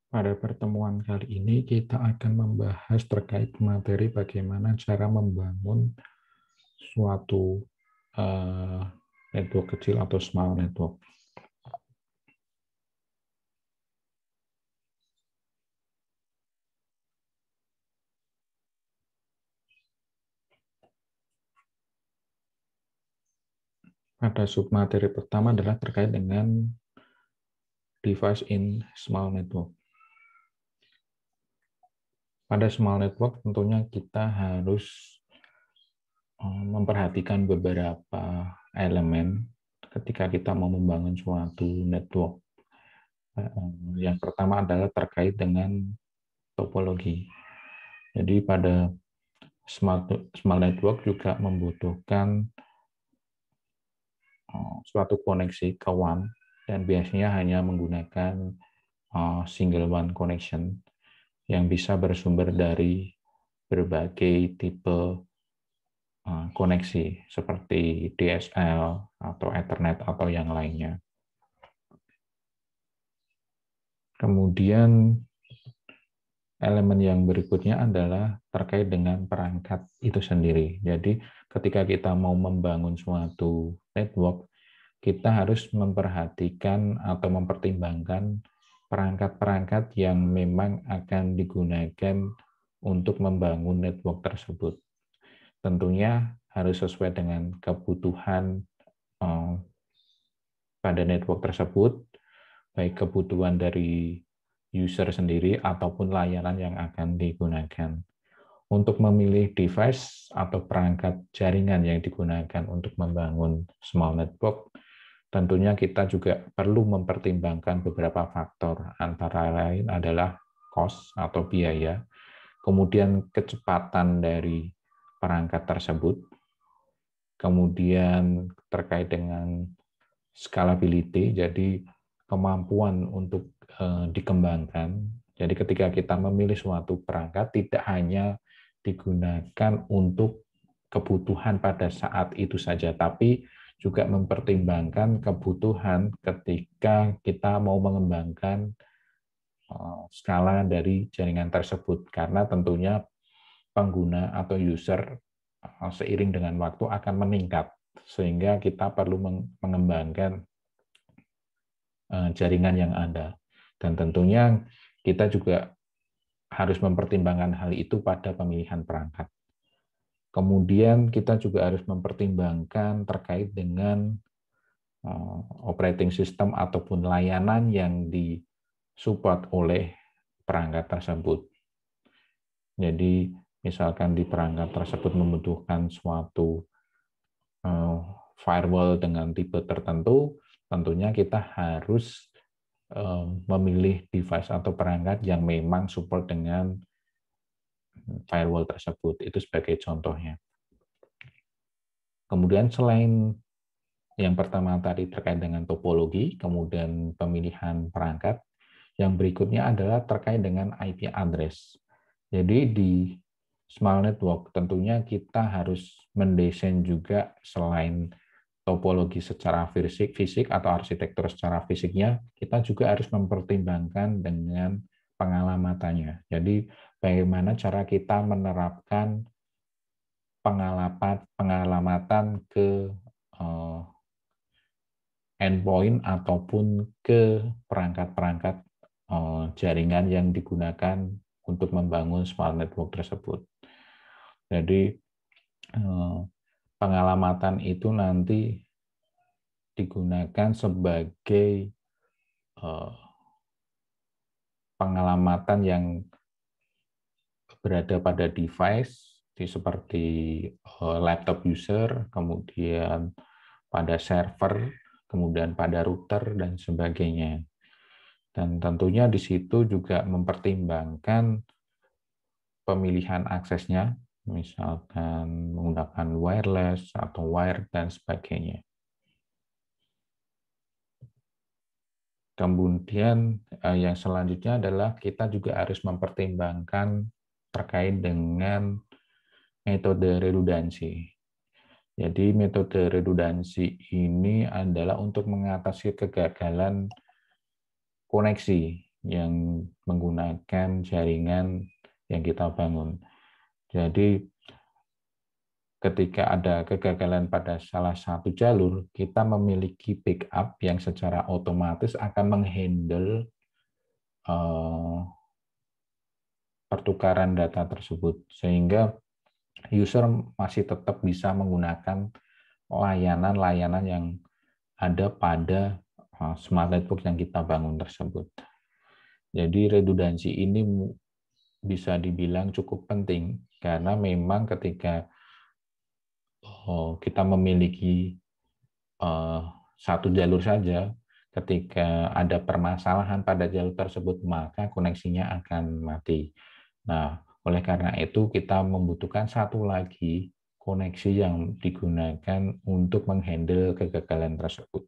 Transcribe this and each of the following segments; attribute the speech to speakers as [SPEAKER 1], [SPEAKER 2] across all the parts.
[SPEAKER 1] Pada pertemuan kali ini kita akan membahas terkait materi bagaimana cara membangun suatu uh, network kecil atau small network. Pada submateri pertama adalah terkait dengan device in small network. Pada small network tentunya kita harus memperhatikan beberapa elemen ketika kita mau membangun suatu network. Yang pertama adalah terkait dengan topologi. Jadi pada smart network juga membutuhkan suatu koneksi ke WAN dan biasanya hanya menggunakan single WAN connection yang bisa bersumber dari berbagai tipe koneksi seperti DSL atau Ethernet atau yang lainnya. Kemudian elemen yang berikutnya adalah terkait dengan perangkat itu sendiri. Jadi ketika kita mau membangun suatu network, kita harus memperhatikan atau mempertimbangkan perangkat-perangkat yang memang akan digunakan untuk membangun network tersebut. Tentunya harus sesuai dengan kebutuhan pada network tersebut, baik kebutuhan dari user sendiri ataupun layanan yang akan digunakan. Untuk memilih device atau perangkat jaringan yang digunakan untuk membangun small network, tentunya kita juga perlu mempertimbangkan beberapa faktor, antara lain adalah cost atau biaya, kemudian kecepatan dari perangkat tersebut, kemudian terkait dengan scalability, jadi kemampuan untuk dikembangkan. Jadi ketika kita memilih suatu perangkat, tidak hanya digunakan untuk kebutuhan pada saat itu saja, tapi juga mempertimbangkan kebutuhan ketika kita mau mengembangkan skala dari jaringan tersebut, karena tentunya pengguna atau user seiring dengan waktu akan meningkat, sehingga kita perlu mengembangkan jaringan yang ada. Dan tentunya kita juga harus mempertimbangkan hal itu pada pemilihan perangkat. Kemudian kita juga harus mempertimbangkan terkait dengan operating system ataupun layanan yang disupport oleh perangkat tersebut. Jadi misalkan di perangkat tersebut membutuhkan suatu firewall dengan tipe tertentu, tentunya kita harus memilih device atau perangkat yang memang support dengan firewall tersebut. Itu sebagai contohnya. Kemudian selain yang pertama tadi terkait dengan topologi, kemudian pemilihan perangkat, yang berikutnya adalah terkait dengan IP address. Jadi di small network tentunya kita harus mendesain juga selain topologi secara fisik atau arsitektur secara fisiknya, kita juga harus mempertimbangkan dengan pengalamatannya. Jadi bagaimana cara kita menerapkan pengalamatan ke endpoint ataupun ke perangkat-perangkat jaringan yang digunakan untuk membangun smart network tersebut. Jadi pengalamatan itu nanti digunakan sebagai pengalamatan yang berada pada device seperti laptop user, kemudian pada server, kemudian pada router, dan sebagainya. Dan tentunya di situ juga mempertimbangkan pemilihan aksesnya, misalkan menggunakan wireless atau wire, dan sebagainya. Kemudian yang selanjutnya adalah kita juga harus mempertimbangkan terkait dengan metode redundansi. Jadi metode redundansi ini adalah untuk mengatasi kegagalan koneksi yang menggunakan jaringan yang kita bangun. Jadi ketika ada kegagalan pada salah satu jalur, kita memiliki backup yang secara otomatis akan menghandle pertukaran data tersebut, sehingga user masih tetap bisa menggunakan layanan-layanan yang ada pada smart network yang kita bangun tersebut. Jadi redundansi ini bisa dibilang cukup penting, karena memang ketika kita memiliki satu jalur saja, ketika ada permasalahan pada jalur tersebut, maka koneksinya akan mati. Nah, oleh karena itu kita membutuhkan satu lagi koneksi yang digunakan untuk menghandle kegagalan tersebut.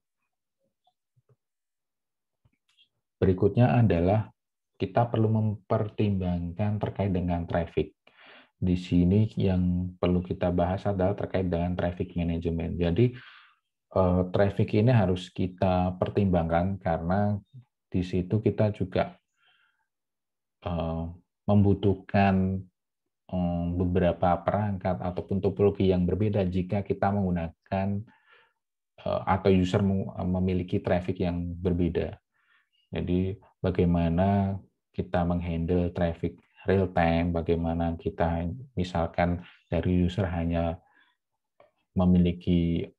[SPEAKER 1] Berikutnya adalah kita perlu mempertimbangkan terkait dengan traffic. Di sini yang perlu kita bahas adalah terkait dengan traffic management. Jadi traffic ini harus kita pertimbangkan karena di situ kita juga membutuhkan beberapa perangkat ataupun topologi yang berbeda jika kita menggunakan atau user memiliki traffic yang berbeda. Jadi bagaimana kita menghandle traffic real time, bagaimana kita misalkan dari user hanya memiliki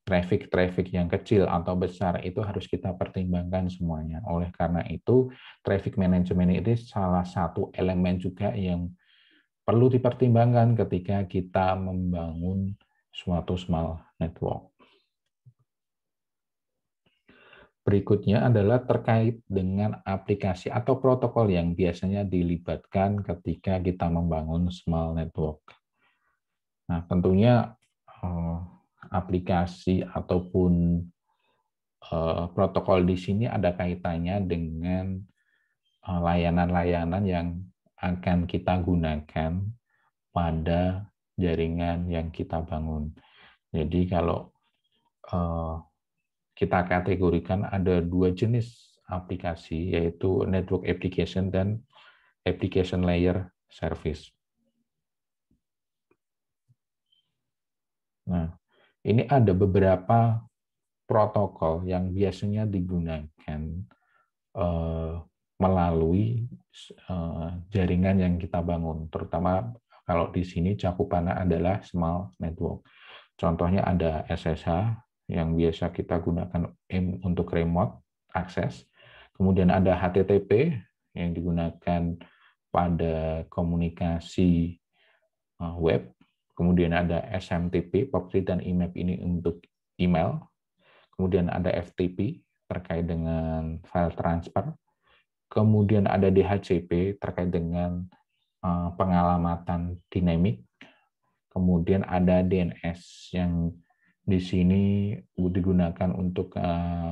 [SPEAKER 1] traffic yang kecil atau besar, itu harus kita pertimbangkan semuanya. Oleh karena itu, traffic management itu salah satu elemen juga yang perlu dipertimbangkan ketika kita membangun suatu small network. Berikutnya adalah terkait dengan aplikasi atau protokol yang biasanya dilibatkan ketika kita membangun small network. Nah, tentunya aplikasi ataupun protokol di sini ada kaitannya dengan layanan-layanan yang akan kita gunakan pada jaringan yang kita bangun. Jadi kalau kita kategorikan ada dua jenis aplikasi, yaitu network application dan application layer service. Nah, ini ada beberapa protokol yang biasanya digunakan melalui jaringan yang kita bangun, terutama kalau di sini cakupannya adalah small network. Contohnya ada SSH yang biasa kita gunakan untuk remote access, kemudian ada HTTP yang digunakan pada komunikasi web, kemudian ada SMTP, proxy dan IMAP ini untuk email, kemudian ada FTP terkait dengan file transfer, kemudian ada DHCP terkait dengan pengalamatan dinamik, kemudian ada DNS yang di sini digunakan untuk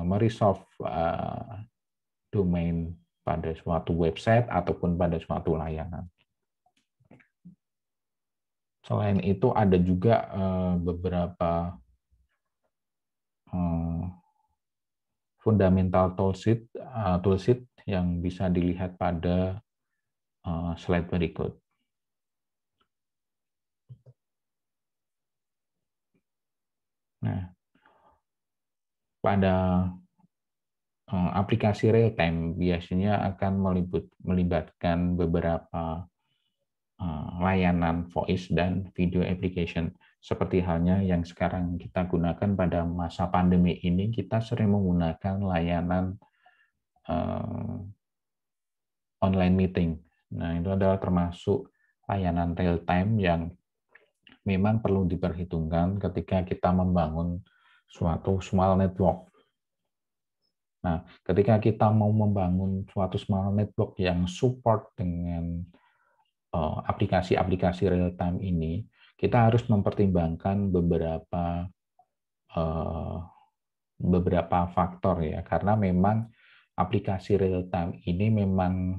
[SPEAKER 1] meresolve domain pada suatu website ataupun pada suatu layanan. Selain itu ada juga beberapa fundamental toolsheet yang bisa dilihat pada slide berikut. Nah, pada aplikasi real time biasanya akan melibatkan beberapa layanan voice dan video application. Seperti halnya yang sekarang kita gunakan pada masa pandemi ini, kita sering menggunakan layanan online meeting. Nah, itu adalah termasuk layanan real time yang memang perlu diperhitungkan ketika kita membangun suatu small network. Nah, ketika kita mau membangun suatu small network yang support dengan aplikasi-aplikasi real time ini, kita harus mempertimbangkan beberapa faktor ya, karena memang aplikasi real time ini memang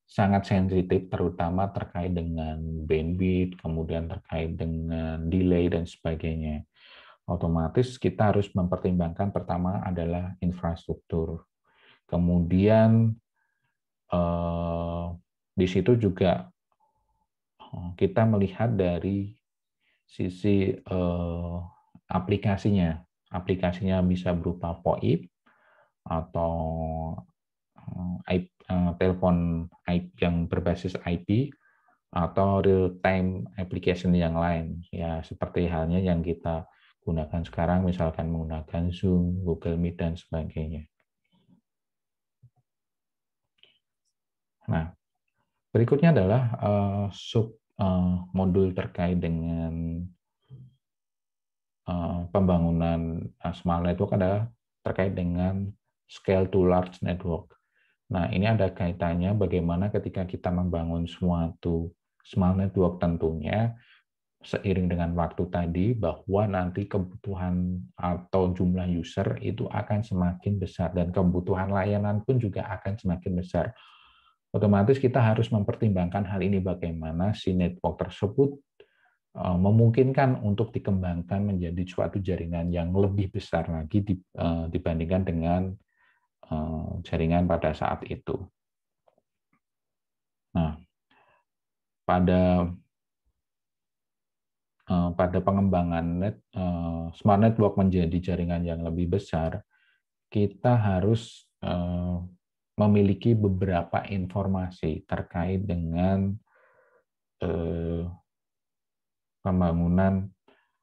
[SPEAKER 1] sangat sensitif, terutama terkait dengan bandwidth, kemudian terkait dengan delay dan sebagainya. Otomatis kita harus mempertimbangkan pertama adalah infrastruktur. Kemudian di situ juga kita melihat dari sisi aplikasinya. Aplikasinya bisa berupa VoIP atau telepon yang berbasis IP atau real time application yang lain, ya seperti halnya yang kita gunakan sekarang, misalkan menggunakan Zoom, Google Meet, dan sebagainya. Nah, berikutnya adalah sub modul terkait dengan pembangunan smart network adalah terkait dengan scale to large network. Nah, ini ada kaitannya bagaimana ketika kita membangun suatu smart network, tentunya seiring dengan waktu tadi bahwa nanti kebutuhan atau jumlah user itu akan semakin besar dan kebutuhan layanan pun juga akan semakin besar. Otomatis kita harus mempertimbangkan hal ini, bagaimana si network tersebut memungkinkan untuk dikembangkan menjadi suatu jaringan yang lebih besar lagi dibandingkan dengan jaringan pada saat itu. Nah, pada pengembangan smart network menjadi jaringan yang lebih besar, kita harus memiliki beberapa informasi terkait dengan pembangunan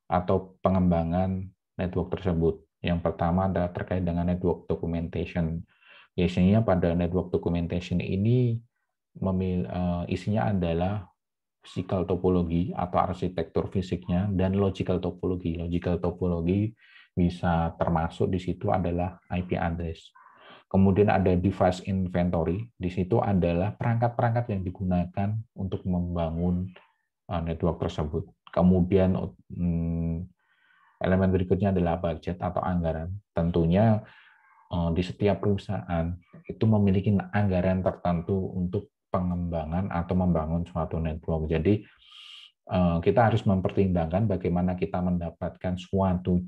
[SPEAKER 1] atau pengembangan network tersebut. Yang pertama adalah terkait dengan network documentation. Biasanya pada network documentation ini isinya adalah physical topologi atau arsitektur fisiknya dan logical topologi. Logical topologi bisa termasuk di situ adalah IP address. Kemudian ada device inventory. Di situ adalah perangkat-perangkat yang digunakan untuk membangun network tersebut. Kemudian elemen berikutnya adalah budget atau anggaran. Tentunya di setiap perusahaan itu memiliki anggaran tertentu untuk pengembangan atau membangun suatu network. Jadi kita harus mempertimbangkan bagaimana kita mendapatkan suatu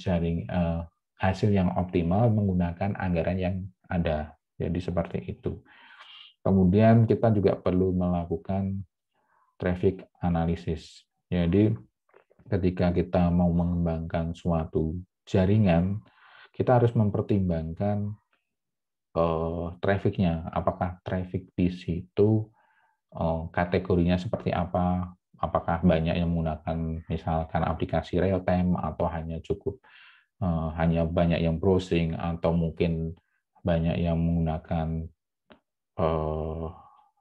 [SPEAKER 1] hasil yang optimal menggunakan anggaran yang ada. Jadi seperti itu. Kemudian kita juga perlu melakukan traffic analysis. Jadi ketika kita mau mengembangkan suatu jaringan, kita harus mempertimbangkan traffic-nya. Apakah traffic di situ kategorinya seperti apa? Apakah banyak yang menggunakan misalkan aplikasi real time atau hanya cukup hanya banyak yang browsing, atau mungkin banyak yang menggunakan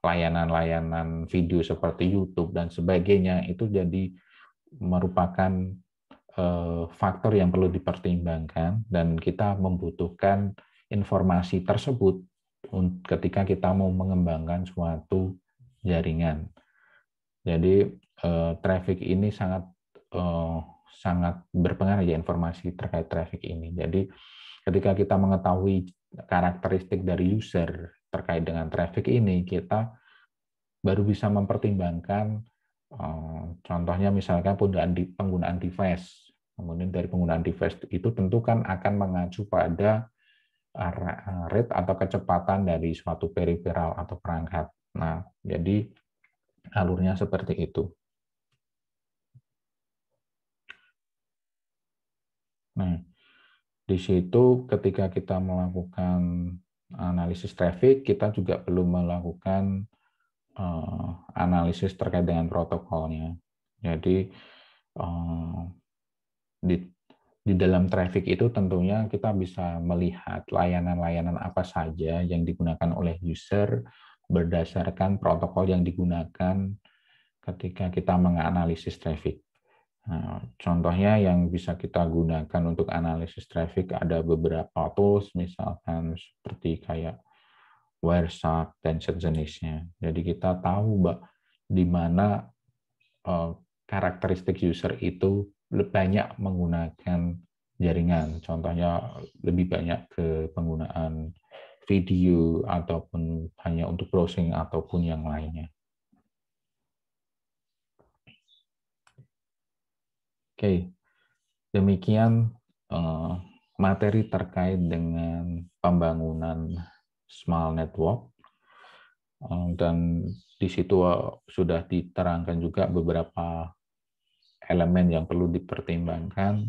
[SPEAKER 1] layanan-layanan video seperti YouTube dan sebagainya. Itu jadi merupakan faktor yang perlu dipertimbangkan, dan kita membutuhkan informasi tersebut ketika kita mau mengembangkan suatu jaringan. Jadi traffic ini sangat berpengaruh ya, informasi terkait traffic ini. Jadi ketika kita mengetahui karakteristik dari user terkait dengan traffic ini, kita baru bisa mempertimbangkan contohnya misalkan penggunaan device. Kemudian dari penggunaan device itu tentu kan akan mengacu pada rate atau kecepatan dari suatu periferal atau perangkat. Nah, jadi alurnya seperti itu. Nah, di situ ketika kita melakukan analisis traffic, kita juga perlu melakukan analisis terkait dengan protokolnya. Jadi di dalam traffic itu tentunya kita bisa melihat layanan-layanan apa saja yang digunakan oleh user berdasarkan protokol yang digunakan ketika kita menganalisis traffic. Nah, contohnya yang bisa kita gunakan untuk analisis traffic ada beberapa tools, misalkan seperti kayak Wireshark dan sejenisnya. Jadi kita tahu di mana karakteristik user itu banyak menggunakan jaringan. Contohnya lebih banyak ke penggunaan video ataupun hanya untuk browsing ataupun yang lainnya. Oke, demikian materi terkait dengan pembangunan smart network. Dan di situ sudah diterangkan juga beberapa elemen yang perlu dipertimbangkan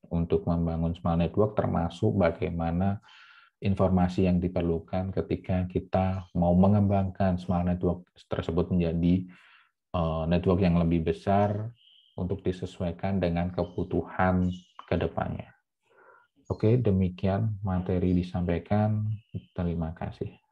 [SPEAKER 1] untuk membangun smart network, termasuk bagaimana informasi yang diperlukan ketika kita mau mengembangkan smart network tersebut menjadi network yang lebih besar untuk disesuaikan dengan kebutuhan ke depannya. Oke, demikian materi disampaikan. Terima kasih.